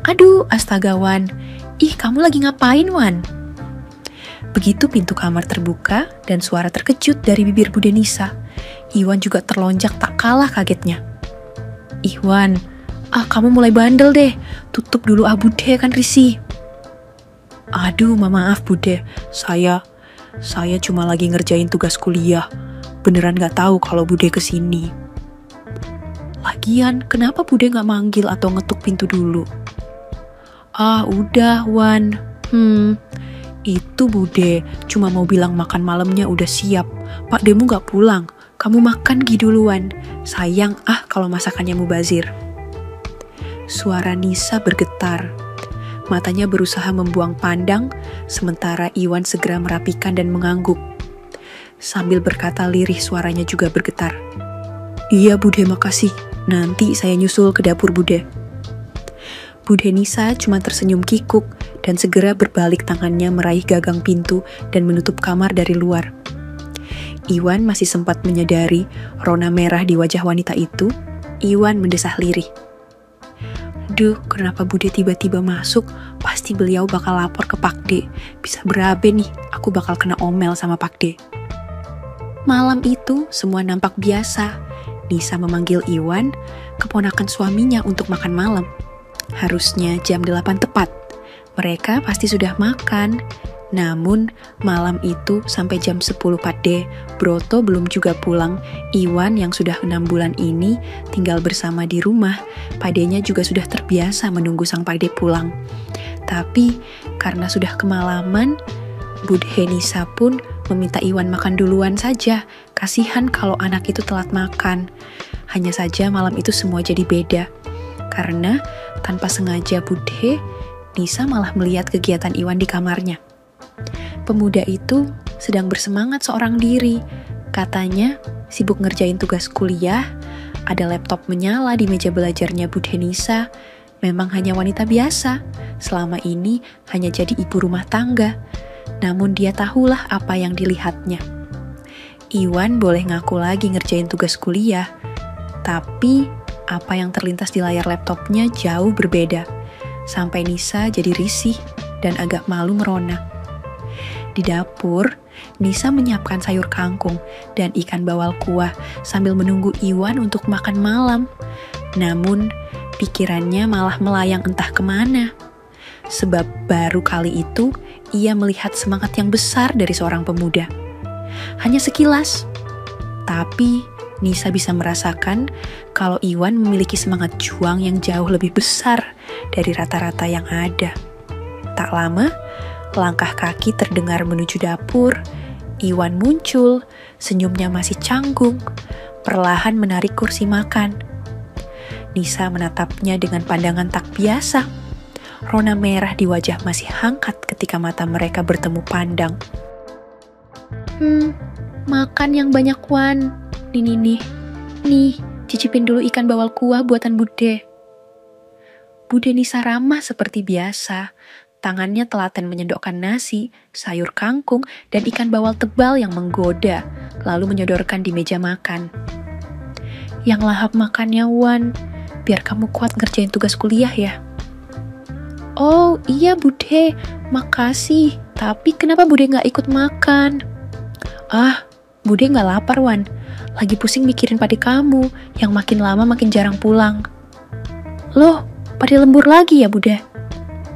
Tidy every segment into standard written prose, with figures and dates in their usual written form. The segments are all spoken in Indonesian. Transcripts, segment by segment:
Aduh, astaga Wan. Ih, kamu lagi ngapain Wan? Begitu pintu kamar terbuka dan suara terkejut dari bibir Bude Nisa, Iwan juga terlonjak tak kalah kagetnya. Ih Wan, kamu mulai bandel deh. Tutup dulu Bude kan risih. Aduh, maaf Bude. Saya cuma lagi ngerjain tugas kuliah. Beneran gak tahu kalau Bude kesini. Lagian, kenapa Bude gak manggil atau ngetuk pintu dulu? Udah Wan. Itu Bude cuma mau bilang makan malamnya udah siap. Pak Demu gak pulang. Kamu makan duluan. Sayang kalau masakannya mubazir. Suara Nisa bergetar. Matanya berusaha membuang pandang, sementara Iwan segera merapikan dan mengangguk. Sambil berkata lirih suaranya juga bergetar. Iya Bude, makasih. Nanti saya nyusul ke dapur Bude. Bude Nisa cuma tersenyum kikuk dan segera berbalik tangannya meraih gagang pintu dan menutup kamar dari luar. Iwan masih sempat menyadari rona merah di wajah wanita itu. Iwan mendesah lirih. Duh, kenapa Bude tiba-tiba masuk? Pasti beliau bakal lapor ke Pak D. Bisa berabe nih, aku bakal kena omel sama Pak D. Malam itu semua nampak biasa. Nisa memanggil Iwan, keponakan suaminya, untuk makan malam. Harusnya jam 8 tepat. Mereka pasti sudah makan. Namun malam itu sampai jam 10 Pak D, Broto belum juga pulang. Iwan yang sudah 6 bulan ini tinggal bersama di rumah, Pak D-nya juga sudah terbiasa menunggu sang Pak D pulang. Tapi karena sudah kemalaman, Bude Nisa pun meminta Iwan makan duluan saja. Kasihan kalau anak itu telat makan. Hanya saja malam itu semua jadi beda. Karena tanpa sengaja Bude Nisa malah melihat kegiatan Iwan di kamarnya. Pemuda itu sedang bersemangat seorang diri. Katanya sibuk ngerjain tugas kuliah. Ada laptop menyala di meja belajarnya Bude Nisa. Memang hanya wanita biasa. Selama ini hanya jadi ibu rumah tangga. Namun dia tahulah apa yang dilihatnya. Iwan boleh ngaku lagi ngerjain tugas kuliah. Tapi apa yang terlintas di layar laptopnya jauh berbeda. Sampai Nisa jadi risih dan agak malu merona. Di dapur, Nisa menyiapkan sayur kangkung dan ikan bawal kuah sambil menunggu Iwan untuk makan malam. Namun, pikirannya malah melayang entah kemana. Sebab baru kali itu, ia melihat semangat yang besar dari seorang pemuda. Hanya sekilas. Tapi, Nisa bisa merasakan kalau Iwan memiliki semangat juang yang jauh lebih besar dari rata-rata yang ada. Tak lama, langkah kaki terdengar menuju dapur. Iwan muncul, senyumnya masih canggung, perlahan menarik kursi makan. Nisa menatapnya dengan pandangan tak biasa. Rona merah di wajah masih hangat ketika mata mereka bertemu pandang. Makan yang banyak Wan. Nih, cicipin dulu ikan bawal kuah buatan Bude. Bude Nisa ramah seperti biasa. Tangannya telaten menyedokkan nasi, sayur kangkung, dan ikan bawal tebal yang menggoda, lalu menyodorkan di meja makan. Yang lahap makannya Wan, biar kamu kuat ngerjain tugas kuliah ya. Oh iya Bude, makasih. Tapi kenapa Bude gak ikut makan? Bude gak lapar Wan. Lagi pusing mikirin padi kamu, yang makin lama makin jarang pulang. Loh, padi lembur lagi ya Bude?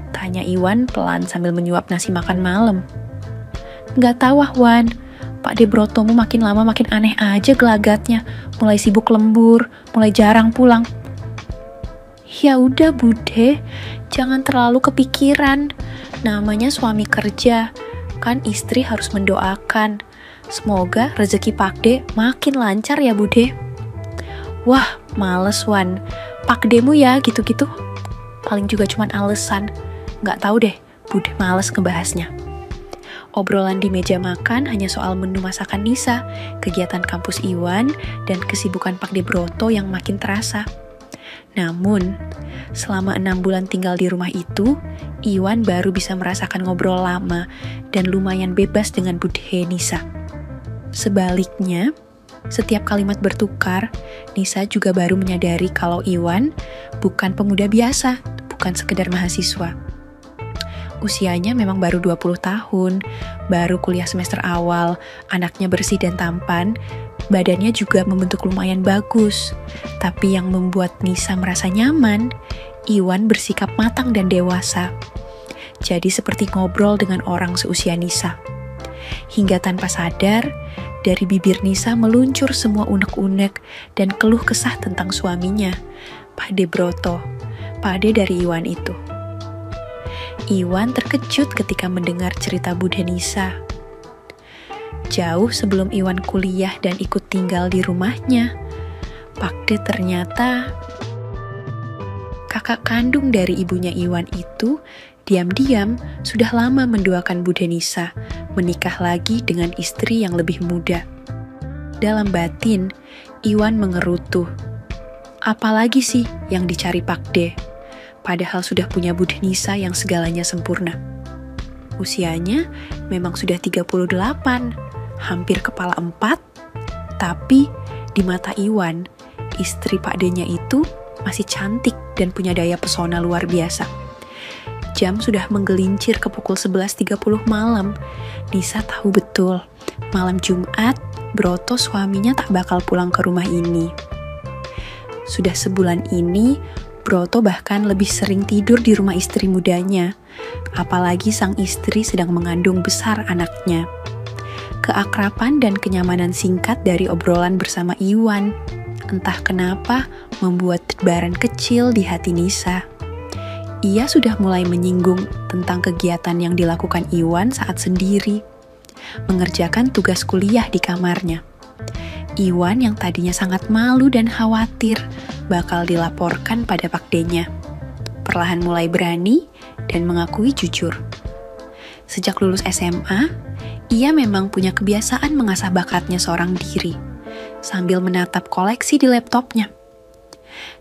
Tanya Iwan pelan sambil menyuap nasi makan malam. Gak tahu Wan, Pak De Brotomu makin lama makin aneh aja gelagatnya. Mulai sibuk lembur, mulai jarang pulang. Ya udah Bude, jangan terlalu kepikiran. Namanya suami kerja, kan istri harus mendoakan. Semoga rezeki Pak De makin lancar ya Bude. Wah, males Wan. Pak Demu ya gitu-gitu. Paling juga cuman alesan. Gak tahu deh, Bude males ngebahasnya. Obrolan di meja makan hanya soal menu masakan Nisa, kegiatan kampus Iwan, dan kesibukan Pak De Broto yang makin terasa. Namun, selama 6 bulan tinggal di rumah itu, Iwan baru bisa merasakan ngobrol lama dan lumayan bebas dengan Bude Nisa. Sebaliknya, setiap kalimat bertukar, Nisa juga baru menyadari kalau Iwan bukan pemuda biasa, bukan sekedar mahasiswa. Usianya memang baru 20 tahun, baru kuliah semester awal, anaknya bersih dan tampan, badannya juga membentuk lumayan bagus. Tapi yang membuat Nisa merasa nyaman, Iwan bersikap matang dan dewasa. Jadi seperti ngobrol dengan orang seusia Nisa. Hingga tanpa sadar, dari bibir Nisa meluncur semua unek-unek dan keluh kesah tentang suaminya, Pak De Broto, Pak De dari Iwan itu. Iwan terkejut ketika mendengar cerita Bude Nisa. Jauh sebelum Iwan kuliah dan ikut tinggal di rumahnya, Pak De ternyata kakak kandung dari ibunya Iwan itu diam-diam sudah lama menduakan Bude Nisa menikah lagi dengan istri yang lebih muda. Dalam batin, Iwan mengerutu. Apalagi sih yang dicari Pak De? Padahal sudah punya Bude Nisa yang segalanya sempurna. Usianya memang sudah 38, hampir kepala 4, tapi di mata Iwan, istri Pak De-nya itu masih cantik dan punya daya pesona luar biasa. Jam sudah menggelincir ke pukul 11.30 malam. Nisa tahu betul, malam Jumat, Broto suaminya tak bakal pulang ke rumah ini. Sudah sebulan ini, Broto bahkan lebih sering tidur di rumah istri mudanya, apalagi sang istri sedang mengandung besar anaknya. Keakraban dan kenyamanan singkat dari obrolan bersama Iwan, entah kenapa membuat tebaran kecil di hati Nisa. Ia sudah mulai menyinggung tentang kegiatan yang dilakukan Iwan saat sendiri, mengerjakan tugas kuliah di kamarnya. Iwan yang tadinya sangat malu dan khawatir bakal dilaporkan pada Pak De-nya, perlahan mulai berani dan mengakui jujur. Sejak lulus SMA, ia memang punya kebiasaan mengasah bakatnya seorang diri, sambil menatap koleksi di laptopnya.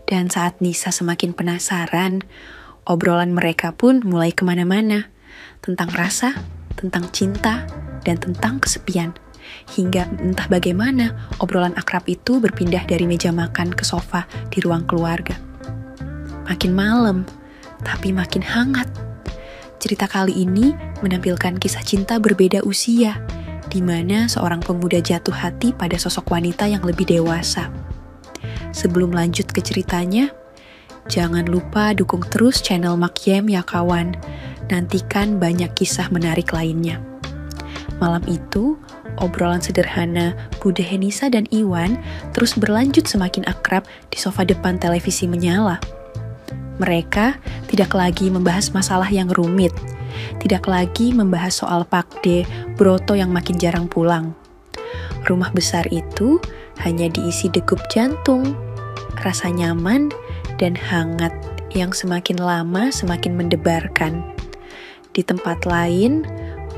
Dan saat Nisa semakin penasaran, obrolan mereka pun mulai kemana-mana, tentang rasa, tentang cinta, dan tentang kesepian. Hingga entah bagaimana obrolan akrab itu berpindah dari meja makan ke sofa di ruang keluarga. Makin malam, tapi makin hangat. Cerita kali ini menampilkan kisah cinta berbeda usia, di mana seorang pemuda jatuh hati pada sosok wanita yang lebih dewasa. Sebelum lanjut ke ceritanya, jangan lupa dukung terus channel Makyem ya kawan. Nantikan banyak kisah menarik lainnya. Malam itu, obrolan sederhana Bude Nisa dan Iwan terus berlanjut semakin akrab di sofa depan televisi menyala. Mereka tidak lagi membahas masalah yang rumit, tidak lagi membahas soal Pak De, Broto yang makin jarang pulang. Rumah besar itu hanya diisi degup jantung, rasa nyaman dan hangat yang semakin lama semakin mendebarkan. Di tempat lain,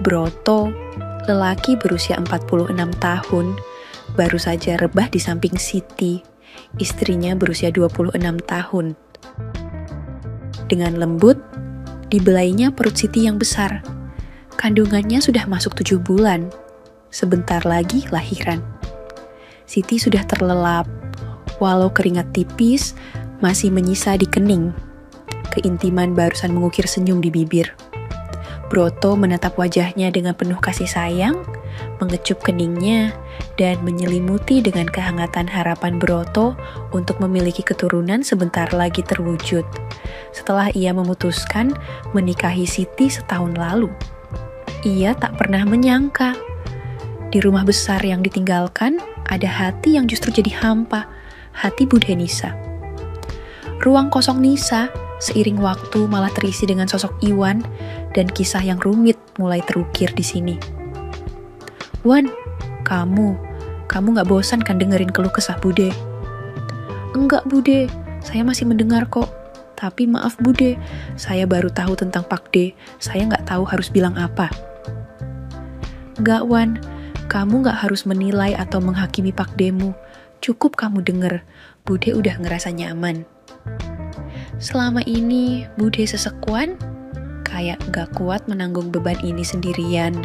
Broto, lelaki berusia 46 tahun, baru saja rebah di samping Siti, istrinya berusia 26 tahun. Dengan lembut, dibelainya perut Siti yang besar. Kandungannya sudah masuk 7 bulan, sebentar lagi lahiran. Siti sudah terlelap, walau keringat tipis masih menyisa di kening. Keintiman barusan mengukir senyum di bibir. Broto menatap wajahnya dengan penuh kasih sayang, mengecup keningnya, dan menyelimuti dengan kehangatan harapan Broto untuk memiliki keturunan sebentar lagi terwujud, setelah ia memutuskan menikahi Siti setahun lalu. Ia tak pernah menyangka, di rumah besar yang ditinggalkan, ada hati yang justru jadi hampa, hati Bude Nisa. Ruang kosong Nisa seiring waktu malah terisi dengan sosok Iwan dan kisah yang rumit mulai terukir di sini. Wan, kamu gak bosan kan dengerin keluh kesah Bude? Enggak Bude, saya masih mendengar kok. Tapi maaf Bude, saya baru tahu tentang Pak De, saya gak tahu harus bilang apa. Enggak Wan, kamu gak harus menilai atau menghakimi Pak De-mu. Cukup kamu denger, Bude udah ngerasa nyaman. Selama ini, Bude sesekuan, kayak gak kuat menanggung beban ini sendirian.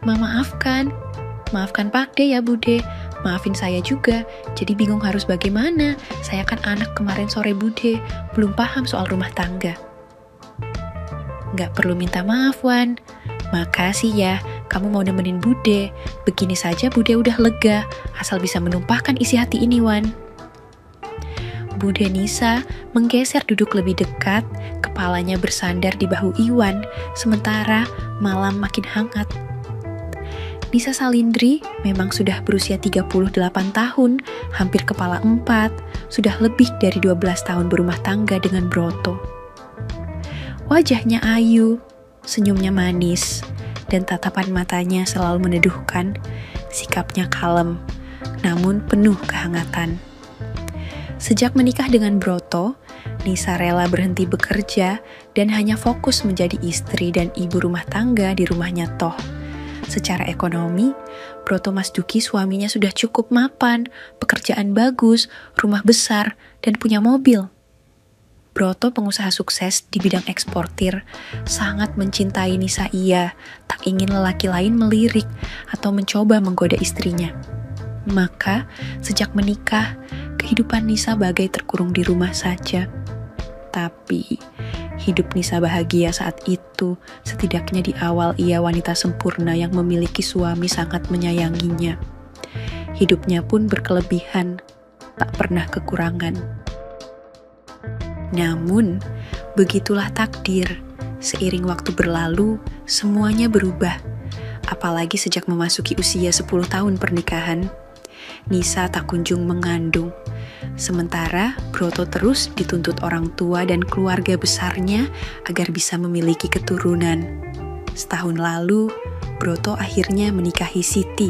Maafkan Pak De ya Bude, Maafin saya juga, jadi bingung harus bagaimana. Saya kan anak kemarin sore Bude, belum paham soal rumah tangga. Nggak perlu minta maaf, Wan. Makasih ya, kamu mau nemenin Bude. Begini saja Bude udah lega, asal bisa menumpahkan isi hati ini, Wan. Bude Nisa menggeser duduk lebih dekat, kepalanya bersandar di bahu Iwan, sementara malam makin hangat. Nisa Salindri memang sudah berusia 38 tahun, hampir kepala 4, sudah lebih dari 12 tahun berumah tangga dengan Broto. Wajahnya ayu, senyumnya manis, dan tatapan matanya selalu meneduhkan, sikapnya kalem, namun penuh kehangatan. Sejak menikah dengan Broto, Nisa rela berhenti bekerja dan hanya fokus menjadi istri dan ibu rumah tangga di rumahnya Toh. Secara ekonomi, Broto Masduki suaminya sudah cukup mapan, pekerjaan bagus, rumah besar, dan punya mobil. Broto pengusaha sukses di bidang eksportir, sangat mencintai Nisa. Ia tak ingin lelaki lain melirik atau mencoba menggoda istrinya. Maka, sejak menikah, kehidupan Nisa bagai terkurung di rumah saja. Tapi, hidup Nisa bahagia saat itu, setidaknya di awal ia wanita sempurna yang memiliki suami sangat menyayanginya. Hidupnya pun berkelebihan, tak pernah kekurangan. Namun, begitulah takdir. Seiring waktu berlalu, semuanya berubah. Apalagi sejak memasuki usia 10 tahun pernikahan, Nisa tak kunjung mengandung. Sementara Broto terus dituntut orang tua dan keluarga besarnya agar bisa memiliki keturunan. Setahun lalu, Broto akhirnya menikahi Siti,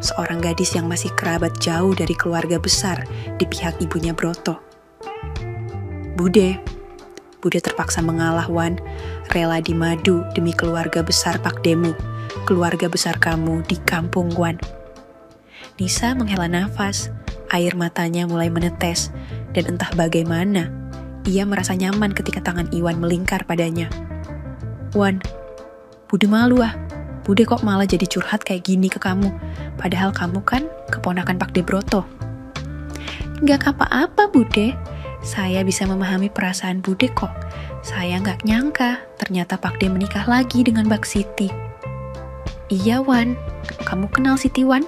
seorang gadis yang masih kerabat jauh dari keluarga besar di pihak ibunya Broto. Bude terpaksa mengalah, Wan, rela dimadu demi keluarga besar Pakdemu, keluarga besar kamu di kampung, Wan. Nisa menghela nafas, air matanya mulai menetes, dan entah bagaimana, ia merasa nyaman ketika tangan Iwan melingkar padanya. Wan, Bude malu ah, Bude kok malah jadi curhat kayak gini ke kamu, padahal kamu kan keponakan Pakde Broto. Nggak apa-apa Bude, saya bisa memahami perasaan Bude kok. Saya nggak nyangka, ternyata Pakde menikah lagi dengan Mbak Siti. Iya Wan, kamu kenal Siti Wan?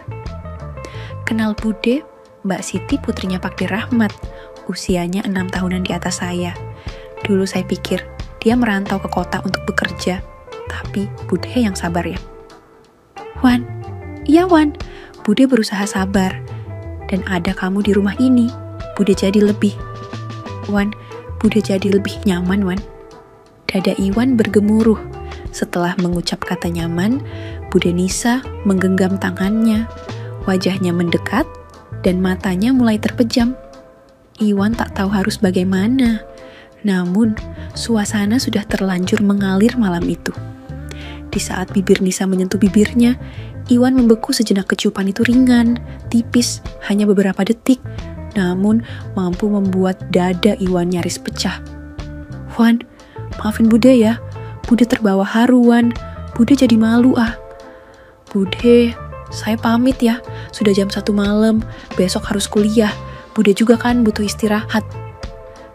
Kenal Bude, Mbak Siti putrinya Pakde Rahmat, usianya 6 tahunan di atas saya. Dulu saya pikir dia merantau ke kota untuk bekerja, tapi Bude yang sabar ya. Wan, iya Wan, Bude berusaha sabar, dan ada kamu di rumah ini, Bude jadi lebih. Wan, Bude jadi lebih nyaman, Wan. Dada Iwan bergemuruh. Setelah mengucap kata nyaman, Bude Nisa menggenggam tangannya. Wajahnya mendekat, dan matanya mulai terpejam. Iwan tak tahu harus bagaimana. Namun, suasana sudah terlanjur mengalir malam itu. Di saat bibir Nisa menyentuh bibirnya, Iwan membeku sejenak. Kecupan itu ringan, tipis, hanya beberapa detik, namun mampu membuat dada Iwan nyaris pecah. Wan, maafin Bude ya. Bude terbawa haru, Wan. Bude jadi malu ah. Bude, saya pamit ya. Sudah jam 1 malam, besok harus kuliah. Bude juga kan butuh istirahat.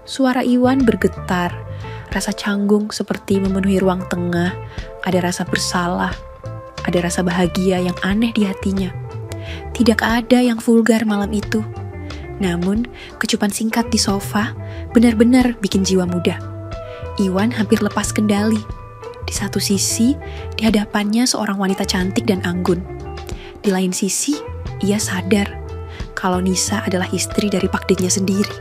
Suara Iwan bergetar. Rasa canggung seperti memenuhi ruang tengah. Ada rasa bersalah. Ada rasa bahagia yang aneh di hatinya. Tidak ada yang vulgar malam itu. Namun, kecupan singkat di sofa benar-benar bikin jiwa muda. Iwan hampir lepas kendali. Di satu sisi, di hadapannya seorang wanita cantik dan anggun. Di lain sisi, ia sadar kalau Nisa adalah istri dari pakdenya sendiri.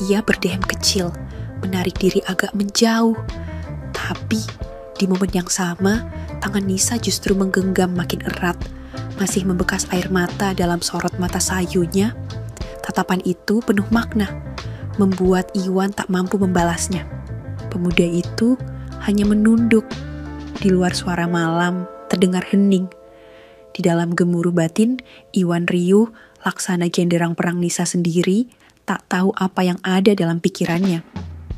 Ia berdehem kecil, menarik diri agak menjauh. Tapi, di momen yang sama, tangan Nisa justru menggenggam makin erat. Masih membekas air mata dalam sorot mata sayunya. Tatapan itu penuh makna, membuat Iwan tak mampu membalasnya. Pemuda itu hanya menunduk. Di luar suara malam, terdengar hening. Di dalam gemuruh batin, Iwan riuh, laksana genderang perang Nisa sendiri, tak tahu apa yang ada dalam pikirannya.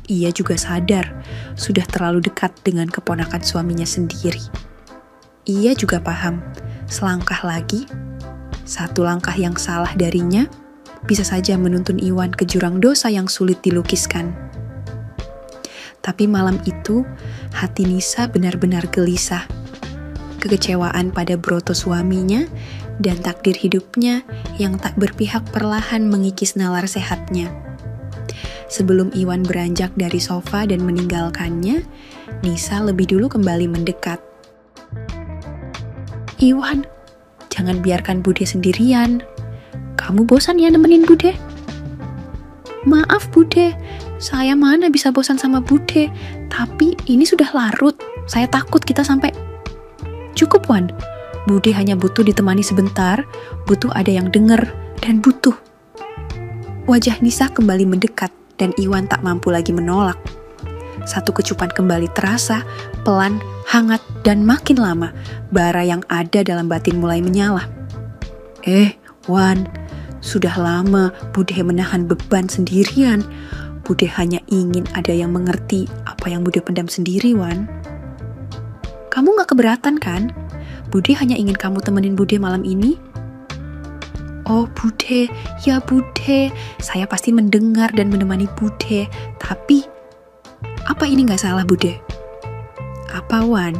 Ia juga sadar, sudah terlalu dekat dengan keponakan suaminya sendiri. Ia juga paham, selangkah lagi, Satu langkah yang salah darinya bisa saja menuntun Iwan ke jurang dosa yang sulit dilukiskan. Tapi malam itu, hati Nisa benar-benar gelisah. Kekecewaan pada Broto suaminya dan takdir hidupnya yang tak berpihak perlahan mengikis nalar sehatnya. Sebelum Iwan beranjak dari sofa dan meninggalkannya, Nisa lebih dulu kembali mendekat. "Iwan, jangan biarkan Bude sendirian. Kamu bosan ya nemenin Bude?" "Maaf Bude, saya mana bisa bosan sama Bude. Tapi ini sudah larut. Saya takut kita sampai..." "Cukup Wan, Bude hanya butuh ditemani sebentar, butuh ada yang dengar, dan butuh..." Wajah Nisa kembali mendekat dan Iwan tak mampu lagi menolak. Satu kecupan kembali terasa, pelan, hangat, dan makin lama, bara yang ada dalam batin mulai menyala. Wan, sudah lama Bude menahan beban sendirian. Bude hanya ingin ada yang mengerti apa yang Bude pendam sendiri, Wan. Kamu gak keberatan kan? Bude hanya ingin kamu temenin Bude malam ini. Oh Bude, ya Bude, saya pasti mendengar dan menemani Bude. Tapi, apa ini gak salah Bude? Apa Wan?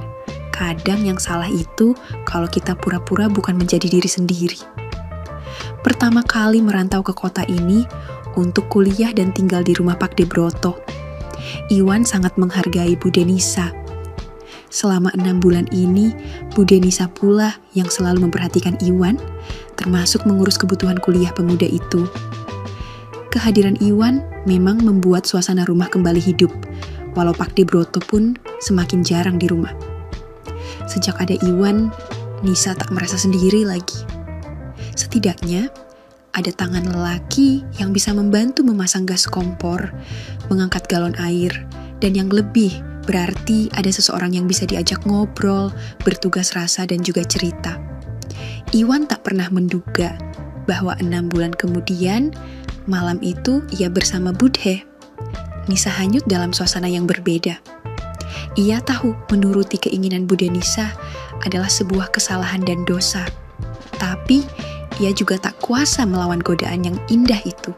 Kadang yang salah itu kalau kita pura-pura bukan menjadi diri sendiri. Pertama kali merantau ke kota ini untuk kuliah dan tinggal di rumah Pak De Broto, Iwan sangat menghargai Bude Nisa. Selama 6 bulan ini, Bude Nisa pula yang selalu memperhatikan Iwan, termasuk mengurus kebutuhan kuliah pemuda itu. Kehadiran Iwan memang membuat suasana rumah kembali hidup, walau Pak De Broto pun semakin jarang di rumah. Sejak ada Iwan, Nisa tak merasa sendiri lagi. Setidaknya, ada tangan lelaki yang bisa membantu memasang gas kompor, mengangkat galon air, dan yang lebih berarti ada seseorang yang bisa diajak ngobrol, bertugas rasa dan juga cerita. Iwan tak pernah menduga bahwa 6 bulan kemudian, malam itu ia bersama Bude. Nisa hanyut dalam suasana yang berbeda. Ia tahu menuruti keinginan Bude Nisa adalah sebuah kesalahan dan dosa. Tapi, ia juga tak kuasa melawan godaan yang indah itu.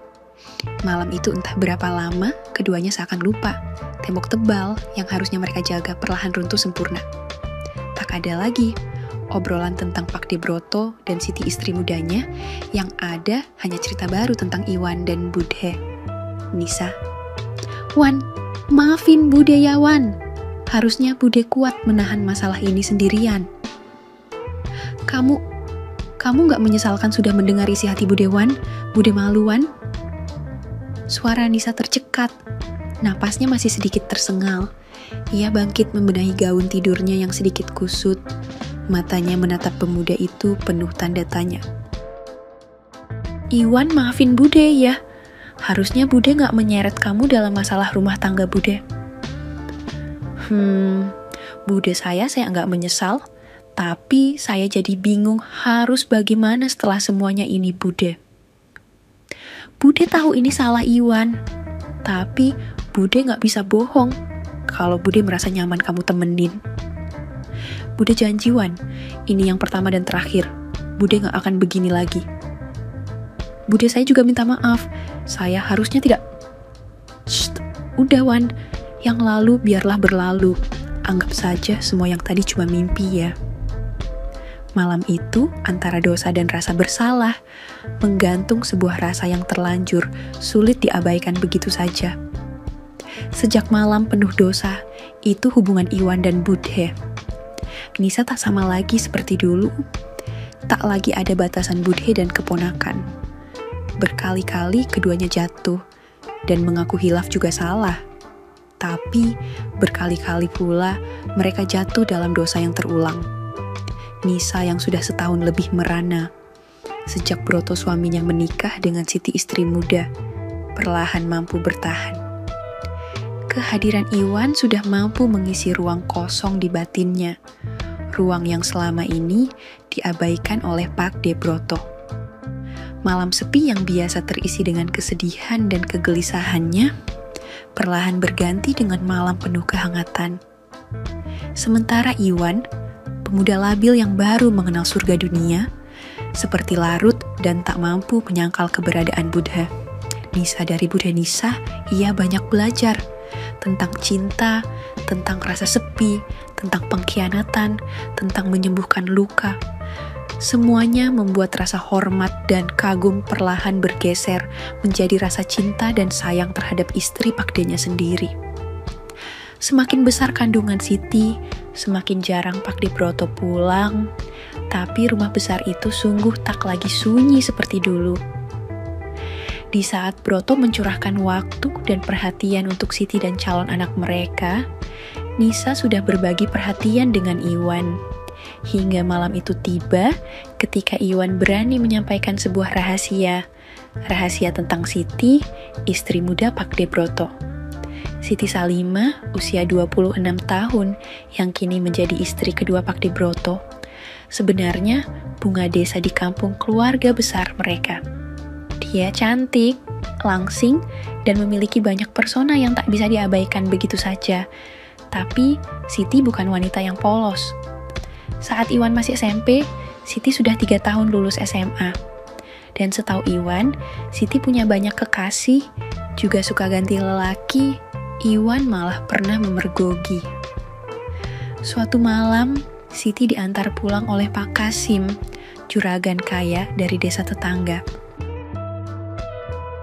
Malam itu entah berapa lama, keduanya seakan lupa. Tembok tebal yang harusnya mereka jaga perlahan runtuh sempurna. Tak ada lagi obrolan tentang Pak De Broto dan Siti istri mudanya, yang ada hanya cerita baru tentang Iwan dan Bude. Nisa, "Wan, maafin Bude ya Wan. Harusnya Bude kuat menahan masalah ini sendirian." Kamu gak menyesalkan sudah mendengar isi hati Bude Wan? Bude malu Wan? Suara Nisa tercekat. Napasnya masih sedikit tersengal. Ia bangkit membenahi gaun tidurnya yang sedikit kusut. Matanya menatap pemuda itu penuh tanda tanya. "Iwan maafin Bude ya. Harusnya Bude gak menyeret kamu dalam masalah rumah tangga Bude." Bude saya gak menyesal. Tapi saya jadi bingung harus bagaimana setelah semuanya ini Bude. Bude tahu ini salah Iwan. Tapi Bude gak bisa bohong kalau Bude merasa nyaman kamu temenin. Bude janji Wan, ini yang pertama dan terakhir. Bude gak akan begini lagi. Bude saya juga minta maaf. Saya harusnya tidak... Shh, udah Wan, yang lalu biarlah berlalu. Anggap saja semua yang tadi cuma mimpi ya. Malam itu, antara dosa dan rasa bersalah, menggantung sebuah rasa yang terlanjur, sulit diabaikan begitu saja. Sejak malam penuh dosa, itu hubungan Iwan dan Bude. Nisa tak sama lagi seperti dulu. Tak lagi ada batasan Bude dan keponakan. Berkali-kali keduanya jatuh, dan mengaku hilaf juga salah. Tapi, berkali-kali pula mereka jatuh dalam dosa yang terulang. Nisa yang sudah setahun lebih merana, sejak Broto suaminya menikah dengan Siti istri muda, perlahan mampu bertahan. Kehadiran Iwan sudah mampu mengisi ruang kosong di batinnya, ruang yang selama ini diabaikan oleh Pak De Broto. Malam sepi yang biasa terisi dengan kesedihan dan kegelisahannya, perlahan berganti dengan malam penuh kehangatan. Sementara Iwan, pemuda labil yang baru mengenal surga dunia, seperti larut dan tak mampu menyangkal keberadaan Buddha. Dari Buddha Nisa, ia banyak belajar tentang cinta, tentang rasa sepi, tentang pengkhianatan, tentang menyembuhkan luka. Semuanya membuat rasa hormat dan kagum perlahan bergeser menjadi rasa cinta dan sayang terhadap istri Pakdenya sendiri. Semakin besar kandungan Siti, semakin jarang Pakde Broto pulang, tapi rumah besar itu sungguh tak lagi sunyi seperti dulu. Di saat Broto mencurahkan waktu dan perhatian untuk Siti dan calon anak mereka, Nisa sudah berbagi perhatian dengan Iwan. Hingga malam itu tiba ketika Iwan berani menyampaikan sebuah rahasia tentang Siti, istri muda Pakde Broto. Siti Salimah, usia 26 tahun, yang kini menjadi istri kedua Pakde Broto, sebenarnya bunga desa di kampung keluarga besar mereka. Dia cantik, langsing, dan memiliki banyak persona yang tak bisa diabaikan begitu saja. Tapi, Siti bukan wanita yang polos. Saat Iwan masih SMP, Siti sudah 3 tahun lulus SMA. Dan setahu Iwan, Siti punya banyak kekasih, juga suka ganti lelaki. Iwan malah pernah memergoki. Suatu malam, Siti diantar pulang oleh Pak Kasim, juragan kaya dari desa tetangga.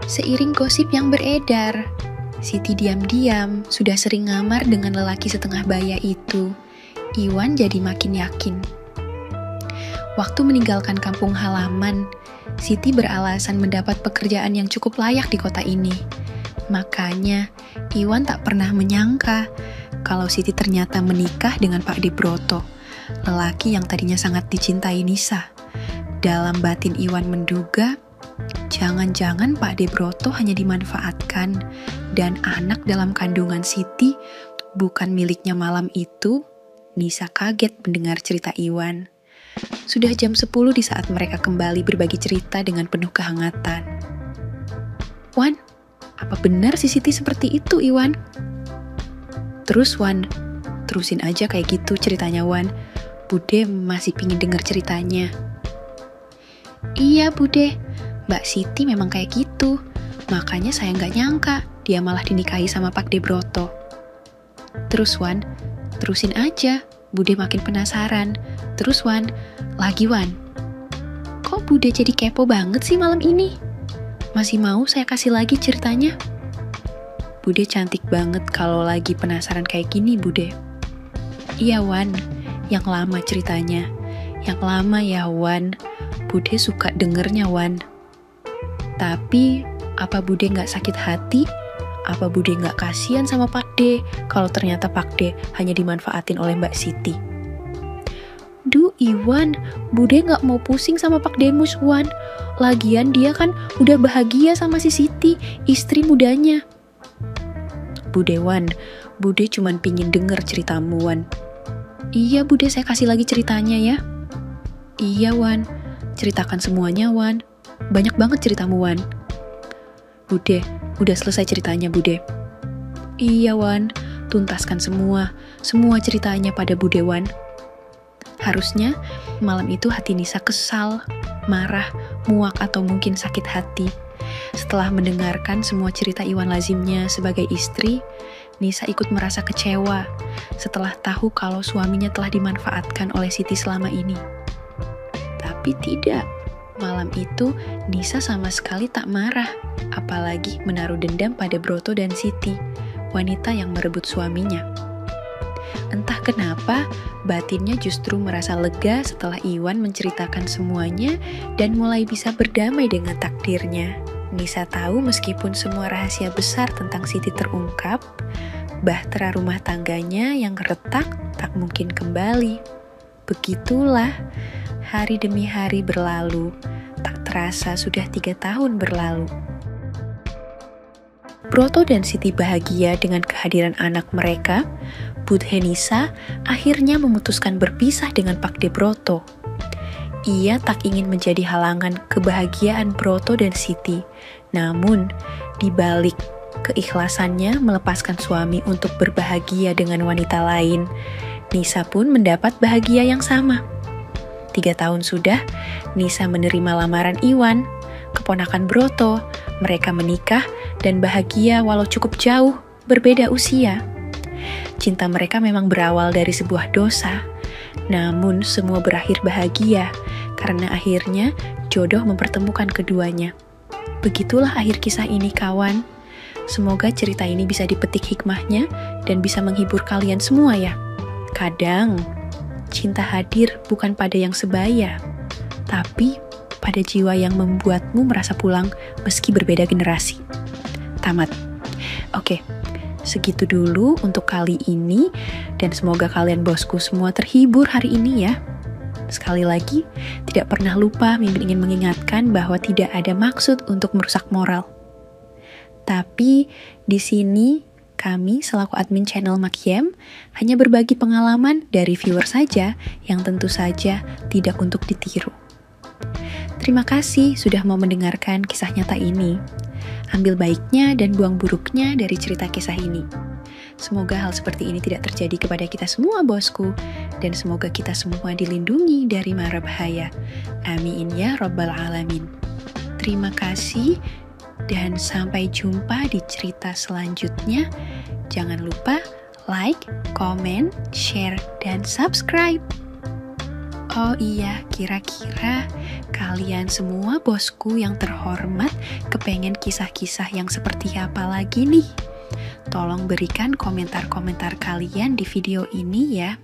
Seiring gosip yang beredar, Siti diam-diam sudah sering ngamar dengan lelaki setengah baya itu. Iwan jadi makin yakin. Waktu meninggalkan kampung halaman, Siti beralasan mendapat pekerjaan yang cukup layak di kota ini. Makanya, Iwan tak pernah menyangka kalau Siti ternyata menikah dengan Pakde Broto, lelaki yang tadinya sangat dicintai Nisa. Dalam batin Iwan menduga, jangan-jangan Pakde Broto hanya dimanfaatkan dan anak dalam kandungan Siti bukan miliknya. Malam itu, Nisa kaget mendengar cerita Iwan. Sudah jam 10 di saat mereka kembali berbagi cerita dengan penuh kehangatan. "Wan, apa benar si Siti seperti itu, Iwan?" "Terus, Wan, terusin aja kayak gitu ceritanya, Wan. Bude masih pingin denger ceritanya." "Iya, Bude. Mbak Siti memang kayak gitu. Makanya saya nggak nyangka dia malah dinikahi sama Pakde Broto." "Terus, Wan, terusin aja." Bude makin penasaran. "Terus, Wan, lagi, Wan." "Kok Bude jadi kepo banget sih malam ini? Masih mau saya kasih lagi ceritanya?" "Bude cantik banget kalau lagi penasaran kayak gini, Bude." "Iya, Wan, yang lama ceritanya. Yang lama ya, Wan. Bude suka dengernya, Wan." "Tapi, apa Bude nggak sakit hati? Apa Bude nggak kasihan sama Pakde kalau ternyata Pakde hanya dimanfaatin oleh Mbak Siti?" "Duh, Iwan, Bude nggak mau pusing sama Pakdemus, Wan. Lagian dia kan udah bahagia sama si Siti, istri mudanya." "Bude, Wan, Bude cuman pingin denger ceritamu, Wan." "Iya, Bude, saya kasih lagi ceritanya ya." "Iya, Wan, ceritakan semuanya, Wan. Banyak banget ceritamu, Wan." "Bude, udah selesai ceritanya, Bude." "Iya, Wan, tuntaskan semua ceritanya pada Bude, Wan." Harusnya malam itu hati Nisa kesal, marah, muak, atau mungkin sakit hati. Setelah mendengarkan semua cerita Iwan lazimnya sebagai istri, Nisa ikut merasa kecewa setelah tahu kalau suaminya telah dimanfaatkan oleh Siti selama ini. Tapi tidak. Malam itu, Nisa sama sekali tak marah, apalagi menaruh dendam pada Broto dan Siti, wanita yang merebut suaminya. Entah kenapa, batinnya justru merasa lega setelah Iwan menceritakan semuanya dan mulai bisa berdamai dengan takdirnya. Nisa tahu meskipun semua rahasia besar tentang Siti terungkap, bahtera rumah tangganya yang retak tak mungkin kembali. Begitulah, hari demi hari berlalu, tak terasa sudah 3 tahun berlalu. Broto dan Siti bahagia dengan kehadiran anak mereka. Buddha Nisa akhirnya memutuskan berpisah dengan Pakde Broto. Ia tak ingin menjadi halangan kebahagiaan Broto dan Siti. Namun, di balik keikhlasannya melepaskan suami untuk berbahagia dengan wanita lain, Nisa pun mendapat bahagia yang sama. 3 tahun sudah, Nisa menerima lamaran Iwan, keponakan Broto. Mereka menikah dan bahagia walau cukup jauh, berbeda usia. Cinta mereka memang berawal dari sebuah dosa, namun semua berakhir bahagia karena akhirnya jodoh mempertemukan keduanya. Begitulah akhir kisah ini, kawan. Semoga cerita ini bisa dipetik hikmahnya dan bisa menghibur kalian semua ya. Kadang, cinta hadir bukan pada yang sebaya, tapi pada jiwa yang membuatmu merasa pulang meski berbeda generasi. Tamat. Oke, segitu dulu untuk kali ini, dan semoga kalian bosku semua terhibur hari ini ya. Sekali lagi, tidak pernah lupa Mimin ingin mengingatkan bahwa tidak ada maksud untuk merusak moral. Tapi di sini kami selaku admin channel Makiem hanya berbagi pengalaman dari viewer saja yang tentu saja tidak untuk ditiru. Terima kasih sudah mau mendengarkan kisah nyata ini. Ambil baiknya dan buang buruknya dari cerita kisah ini. Semoga hal seperti ini tidak terjadi kepada kita semua bosku, dan semoga kita semua dilindungi dari mara bahaya. Amin ya Rabbal Alamin. Terima kasih dan sampai jumpa di cerita selanjutnya. Jangan lupa like, comment, share, dan subscribe. Oh iya, kira-kira kalian semua bosku yang terhormat kepengen kisah-kisah yang seperti apa lagi nih? Tolong berikan komentar-komentar kalian di video ini ya.